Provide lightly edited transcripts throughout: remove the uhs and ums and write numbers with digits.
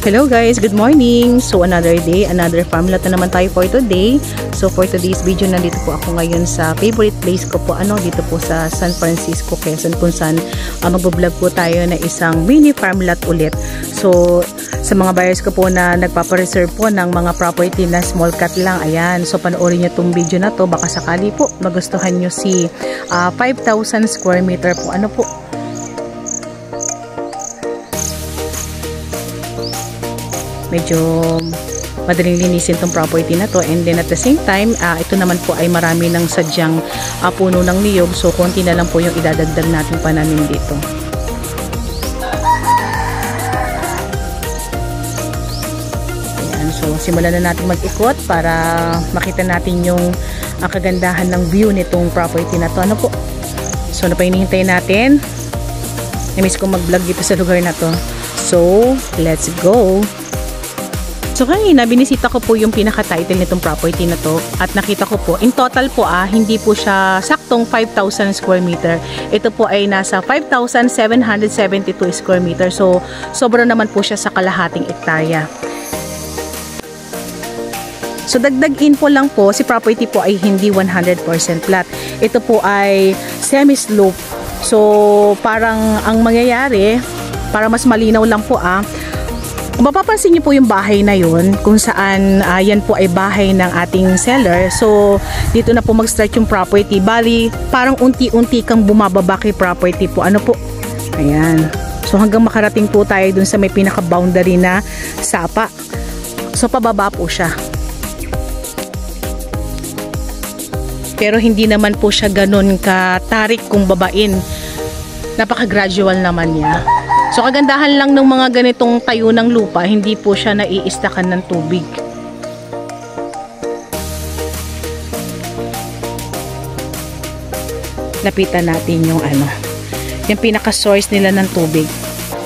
Hello guys, good morning. So another day, another farm lot na naman tayo for today. So for today's video, nandito po ako ngayon sa favorite place ko po, dito po sa San Francisco, Quezon, kung saan mag-vlog po tayo na isang mini farm lot ulit. So sa mga buyers ko po na nagpapareserve po ng mga property na small cut lang, ayan. So panoorin nyo tong video na to, baka sakali po magustuhan nyo si 5,000 square meter po. Medyo madaling linisin tong property na to, and then at the same time ito naman po ay marami ng sadyang puno ng niyog, so konti na lang po yung idadagdag natin pananim dito. Ayan, so simulan na natin mag-ikot para makita natin yung kagandahan ng view nitong property na to. So ano pa hinihintay natin? Na-miss ko mag-vlog dito sa lugar na to, so let's go. So kanina binisita ko po yung pinaka-title nitong property na to, at nakita ko po in total po hindi po siya saktong 5,000 square meter. Ito po ay nasa 5,772 square meter. So sobra naman po siya sa kalahating ektarya. So dagdag info lang po, si property po ay hindi 100% flat. Ito po ay semi-slope. So parang ang mangyayari, para mas malinaw lang po kung mapapansin niyo po yung bahay na yun, kung saan yan po ay bahay ng ating seller. So dito na po mag-start yung property. Bali, parang unti-unti kang bumababa kay property po. Ayan. So hanggang makarating po tayo dun sa may pinaka-boundary na sapa. So pababa po siya. Pero hindi naman po siya ganun katarik kung babain. Napaka-gradual naman niya. So kagandahan lang ng mga ganitong tayo ng lupa, hindi po siya naiistakan ng tubig. Lapitan natin yung yung pinaka-source nila ng tubig.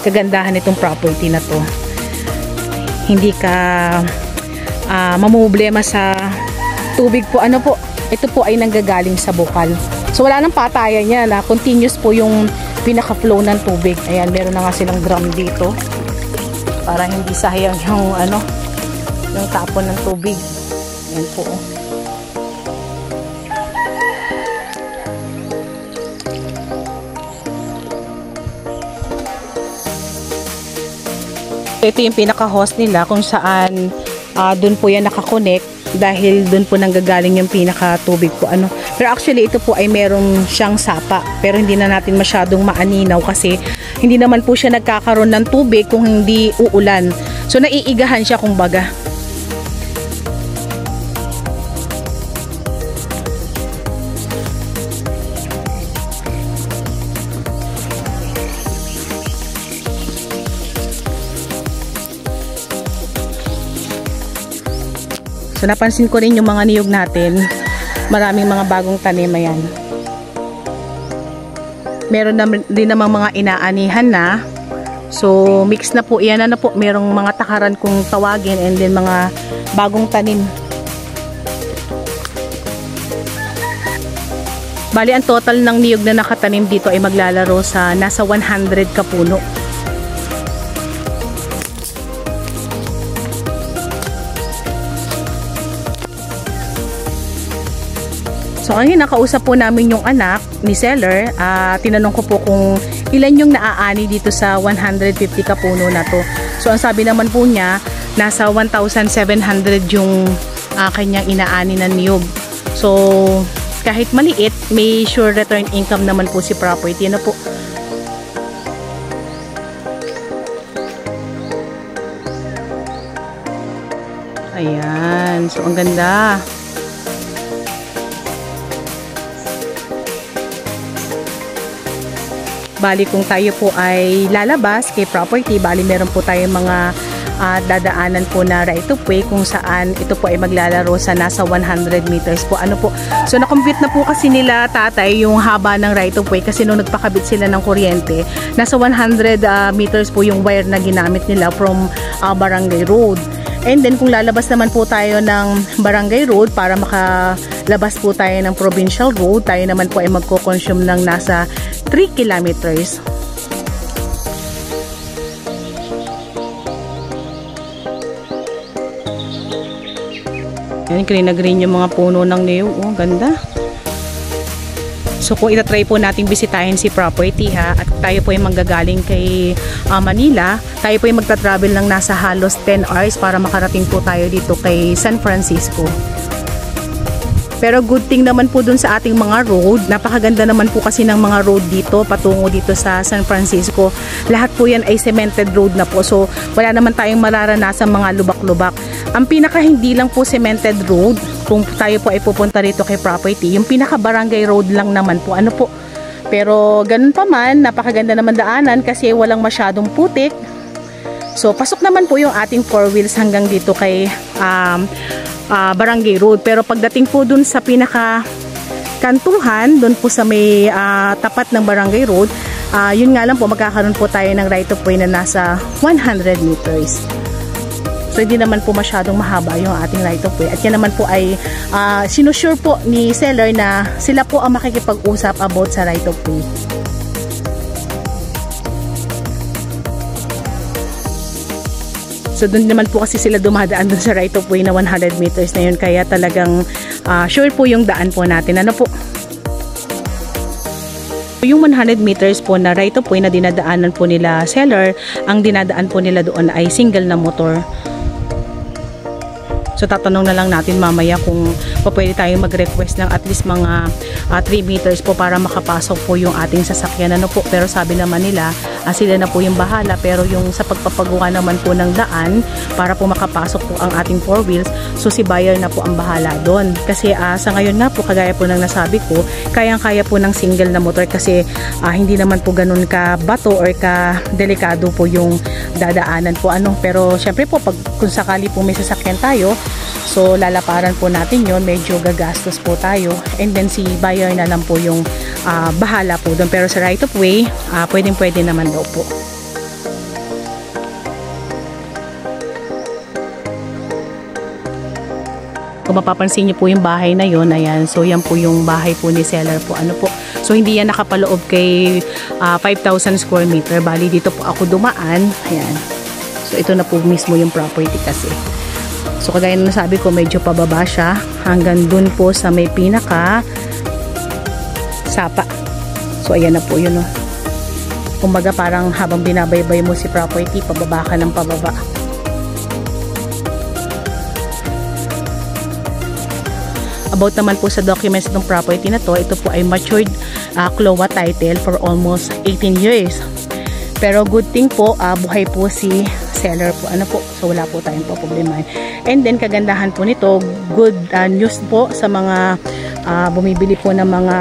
Kagandahan nitong property na to, hindi ka mamumblema sa tubig po. Ito po ay nanggagaling sa bukal. So wala nang patayan niya, continuous po yung pinaka-flow ng tubig. Ayan, meron na nga silang drum dito para hindi sayang yung yung tapon ng tubig. Ayan po. Ito yung pinaka-host nila, kung saan dun po yan nakakonect, dahil dun po nanggagaling yung pinaka-tubig po. Pero actually ito po ay merong siyang sapa, pero hindi na natin masyadong maaninaw kasi hindi naman po siya nagkakaroon ng tubig kung hindi uulan. So naiigahan siya kumbaga. So napansin ko rin yung mga niyog natin, maraming mga bagong tanim. Ayan. Meron na din namang mga inaanihan na. So mix na po yan. Merong mga takaran kung tawagin, and then mga bagong tanim. Bali ang total ng niyog na nakatanim dito ay maglalaro sa nasa 100 kapuno. So ang nakausap po namin yung anak ni seller, tinanong ko po kung ilan yung naaani dito sa 150 kapuno na to. So ang sabi naman po niya, nasa 1,700 yung kanyang inaani na niyog. So kahit maliit, may sure return income naman po si property. Po. Ayan, so ang ganda. Bali kung tayo po ay lalabas kay property, bali meron po tayong mga dadaanan po na right of way, kung saan ito po ay maglalaro sa nasa 100 meters po. So na-compute na po kasi nila tatay yung haba ng right of way, kasi nung nagpakabit sila ng kuryente, nasa 100 meters po yung wire na ginamit nila from barangay road. And then kung lalabas naman po tayo ng barangay road para makalabas po tayo ng provincial road, tayo naman po ay magko-consume ng nasa 3 kilometers. Yan, green na green yung mga puno ng niyog. Oh, ganda. So kung itatry po natin bisitahin si property ha, at tayo po ay manggagaling kay Manila, tayo po ay magta-travel ng nasa halos 10 hours para makarating po tayo dito kay San Francisco. Pero good thing naman po dun sa ating mga road, napakaganda naman po kasi ng mga road dito patungo dito sa San Francisco. Lahat po yan ay cemented road na po, so wala naman tayong mararanasan mga lubak-lubak. Ang pinaka hindi lang po cemented road kung tayo po ay pupunta rito kay property, yung pinaka barangay road lang naman po, ano po. Pero ganun pa man, napakaganda naman daanan kasi walang masyadong putik. So pasok naman po yung ating 4 wheels hanggang dito kay barangay road. Pero pagdating po dun sa pinaka kantuhan, dun po sa may tapat ng barangay road, yun nga lang po, magkakaroon po tayo ng right of way na nasa 100 meters. So hindi naman po masyadong mahaba yung ating right of way. At yan naman po ay sinusure po ni seller na sila po ang makikipag-usap about sa right of way. So doon naman po kasi sila dumadaan dun sa right of way na 100 meters na yun. Kaya talagang sure po yung daan po natin. Ano po? Yung 100 meters po na right of way na dinadaanan po nila seller, ang dinadaan po nila doon ay single na motor. So tatanong na lang natin mamaya kung pwede tayong mag-request ng at least mga 3 meters po para makapasok po yung ating sasakyan. Ano po? Pero sabi naman nila, sila na po yung bahala, pero yung sa pagpapagawa naman po ng daan para po makapasok po ang ating 4 wheels, so si buyer na po ang bahala doon. Kasi sa ngayon nga po, kagaya po ng nasabi ko, kayang-kaya po ng single na motor kasi hindi naman po ganun ka bato or ka delikado po yung dadaanan po. Ano, pero syempre po kung sakali po may sasakyan tayo, so lalaparan po natin yon, medyo gagastos po tayo, and then si buyer na lang po yung bahala po doon. Pero sa right of way, pwede naman daw po. Kung mapapansin niyo po yung bahay na yon, ayan, so yan po yung bahay po ni seller po. Ano po, so hindi yan nakapaloob kay 5,000 square meter, bali dito po ako dumaan, ayan. So ito na po mismo yung property kasi. So kagaya na nasabi ko, medyo pababa siya hanggang dun po sa may pinaka sapa. So ayan na po yun, oh. Kumbaga parang habang binabaybay mo si property, pababa ka ng pababa. About naman po sa documents ng property na to, ito po ay matured CLOA title for almost 18 years. Pero good thing po, buhay po si seller po. Ano po? So wala po tayong problema. And then kagandahan po nito, good news po sa mga bumibili po ng mga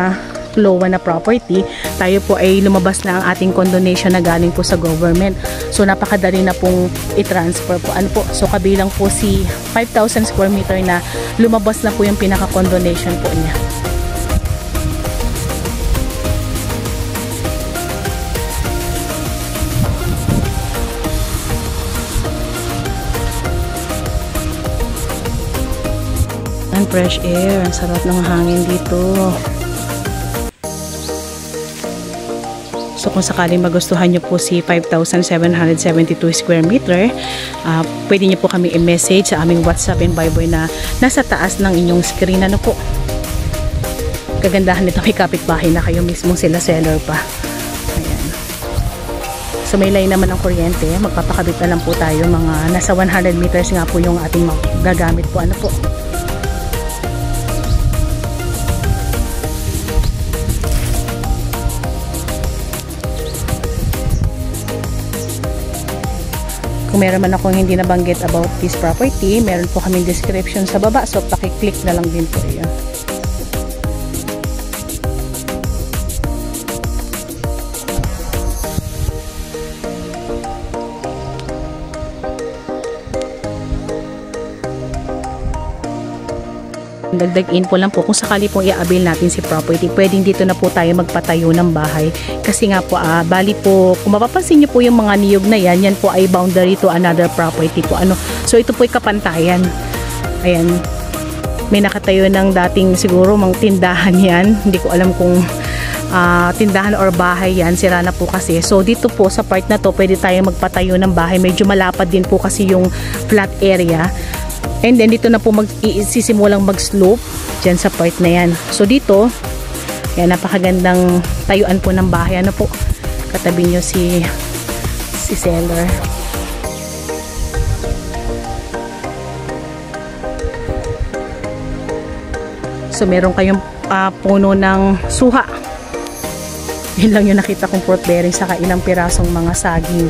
CLOA na property. Tayo po ay lumabas na ang ating condonation na galing po sa government. So napakadali na pong i-transfer po. Ano po? So kabilang po si 5,000 square meter na lumabas na po yung pinaka-condonation po niya. Fresh air, ang sarap ng hangin dito. So kung sakaling magustuhan nyo po si 5,772 square meter, pwede nyo po kami i-message sa aming WhatsApp and Viber na nasa taas ng inyong screen. Ano po, kagandahan nito, may kapitbahay na kayo, mismo sila seller pa. Ayan. So may line naman ang kuryente, magpapakabit na lang po tayo, mga nasa 100 meters nga po yung ating gagamit po. Ano po, kung meron man akong hindi nabanggit about this property, meron po kaming description sa baba, so pakiclick na lang din po yun. Dagdag info lang po, kung sakali pong i-avail natin si property, pwedeng dito na po tayo magpatayo ng bahay. Kasi nga po, bali po, kung mapapansin nyo po yung mga niyog na yan, yan po ay boundary to another property po. Ano? So ito po ay kapantayan. Ayan. May nakatayo ng dating siguro mga tindahan yan. Hindi ko alam kung tindahan or bahay yan. Sira na po kasi. So dito po sa part na to, pwede tayo magpatayo ng bahay. Medyo malapad din po kasi yung flat area. And then dito na po sisimulang mag-slope dyan sa part na yan. So dito, yan, napakagandang tayuan po ng bahay. Ano po, katabi nyo si seller. So meron kayong puno ng suha. Yun lang yung nakita kong fruit bearing, saka ilang pirasong mga saging.